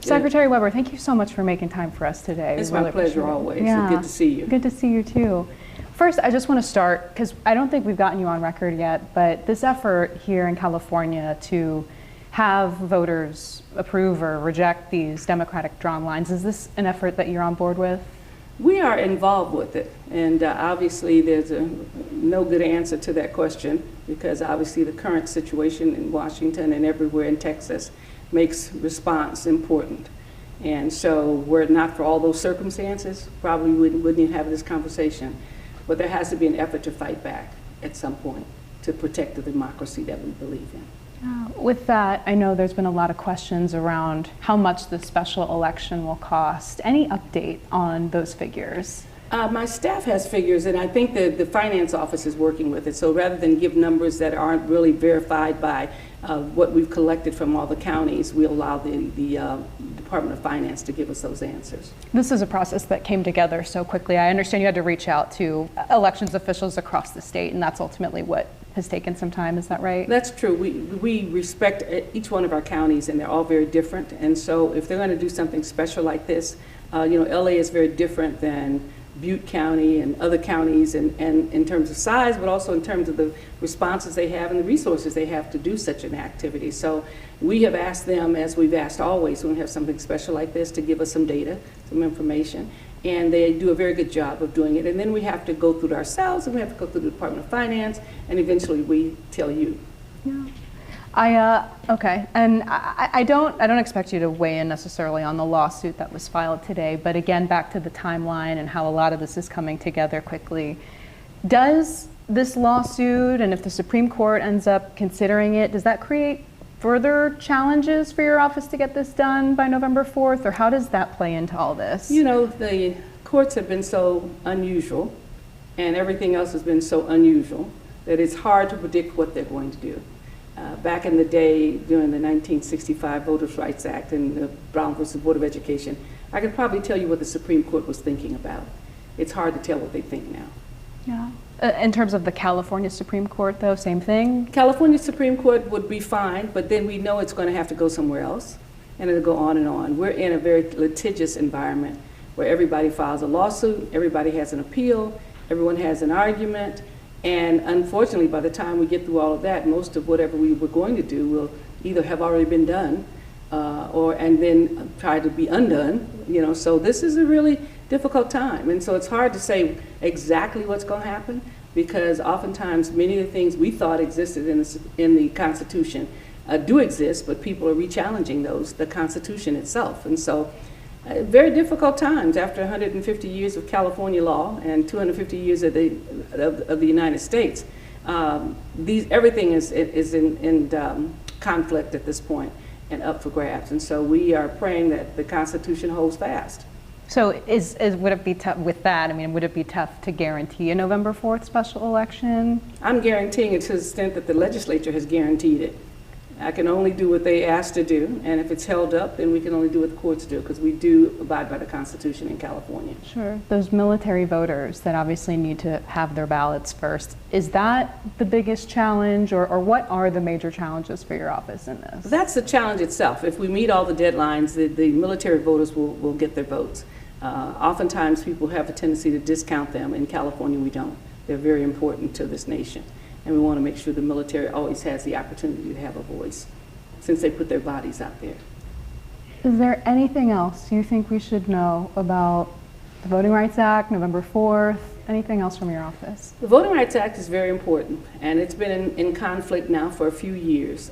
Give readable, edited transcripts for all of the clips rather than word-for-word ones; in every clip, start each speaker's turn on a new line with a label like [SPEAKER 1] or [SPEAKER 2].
[SPEAKER 1] Secretary Weber, thank you so much for making time for us today.
[SPEAKER 2] It's my pleasure always. Yeah. Good to see you.
[SPEAKER 1] Good to see you too. First, I just want to start, because I don't think we've gotten you on record yet, but this effort here in California to have voters approve or reject these Democratic drawn lines, is this an effort that you're on board with?
[SPEAKER 2] We are involved with it, and obviously there's no good answer to that question, because obviously the current situation in Washington and everywhere in Texas makes response important. And so were it not for all those circumstances, probably wouldn't even have this conversation. But there has to be an effort to fight back at some point to protect the democracy that we believe in.
[SPEAKER 1] With that, I know there's been a lot of questions around how much the special election will cost. Any update on those figures?
[SPEAKER 2] My staff has figures, and I think that the finance office is working with it. So rather than give numbers that aren't really verified by what we've collected from all the counties, we allow the Department of Finance to give us those answers.
[SPEAKER 1] This is a process that came together so quickly. I understand you had to reach out to elections officials across the state, and that's ultimately what has taken some time. Is that right?
[SPEAKER 2] That's true. We respect each one of our counties, and they're all very different. And so if they're going to do something special like this, LA is very different than Butte County and other counties, and in terms of size, but also in terms of the responses they have and the resources they have to do such an activity. So we have asked them, as we've asked always when we have something special like this, to give us some data, some information, and they do a very good job of doing it. And then we have to go through it ourselves, and we have to go through the Department of Finance, and eventually we tell you.
[SPEAKER 1] Yeah. Okay, and I don't expect you to weigh in necessarily on the lawsuit that was filed today, but again, back to the timeline and how a lot of this is coming together quickly. Does this lawsuit, and if the Supreme Court ends up considering it, does that create further challenges for your office to get this done by November 4th, or how does that play into all this?
[SPEAKER 2] You know, the courts have been so unusual, and everything else has been so unusual, that it's hard to predict what they're going to do. Back in the day, during the 1965 Voters' Rights Act and the Brown versus Board of Education, I could probably tell you what the Supreme Court was thinking about. It's hard to tell what they think now.
[SPEAKER 1] Yeah. In terms of the California Supreme Court, though, same thing?
[SPEAKER 2] California Supreme Court would be fine, but then we know it's going to have to go somewhere else, and it'll go on and on. We're in a very litigious environment where everybody files a lawsuit, everybody has an appeal, everyone has an argument. And unfortunately, by the time we get through all of that, most of whatever we were going to do will either have already been done and then try to be undone. So this is a really difficult time. And so it's hard to say exactly what's going to happen, because oftentimes many of the things we thought existed in the Constitution do exist, but people are re-challenging the Constitution itself. And so very difficult times after 150 years of California law and 250 years of the United States. Everything is in conflict at this point and up for grabs. And so we are praying that the Constitution holds fast.
[SPEAKER 1] So would it be tough with that? I mean, would it be tough to guarantee a November 4th special election?
[SPEAKER 2] I'm guaranteeing it to the extent that the legislature has guaranteed it. I can only do what they asked to do, and if it's held up, then we can only do what the courts do, because we do abide by the Constitution in California.
[SPEAKER 1] Sure. Those military voters that obviously need to have their ballots first, is that the biggest challenge, or what are the major challenges for your office in this?
[SPEAKER 2] That's the challenge itself. If we meet all the deadlines, the military voters will get their votes. Oftentimes people have a tendency to discount them. In California, we don't. They're very important to this nation. And we want to make sure the military always has the opportunity to have a voice, since they put their bodies out there.
[SPEAKER 1] Is there anything else you think we should know about the Voting Rights Act, November 4th, anything else from your office?
[SPEAKER 2] The Voting Rights Act is very important, and it's been in conflict now for a few years.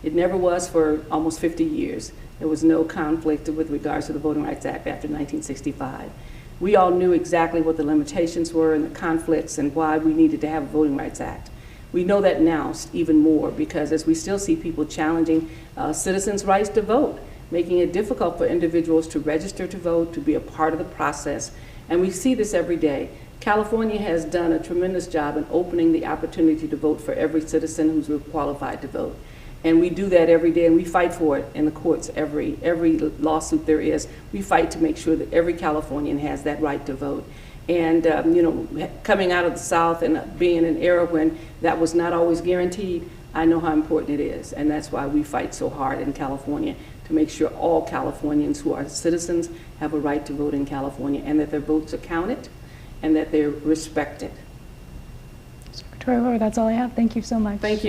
[SPEAKER 2] It never was for almost 50 years. There was no conflict with regards to the Voting Rights Act after 1965. We all knew exactly what the limitations were and the conflicts and why we needed to have a Voting Rights Act. We know that now even more, because as we still see people challenging citizens' rights to vote, making it difficult for individuals to register to vote, to be a part of the process. And we see this every day. California has done a tremendous job in opening the opportunity to vote for every citizen who's qualified to vote. And we do that every day, and we fight for it in the courts. Every lawsuit there is, we fight to make sure that every Californian has that right to vote. And coming out of the South and being in an era when that was not always guaranteed, I know how important it is, and that's why we fight so hard in California to make sure all Californians who are citizens have a right to vote in California, and that their votes are counted and that they're respected.
[SPEAKER 1] Secretary Rohr, that's all I have. Thank you so much.
[SPEAKER 2] Thank you.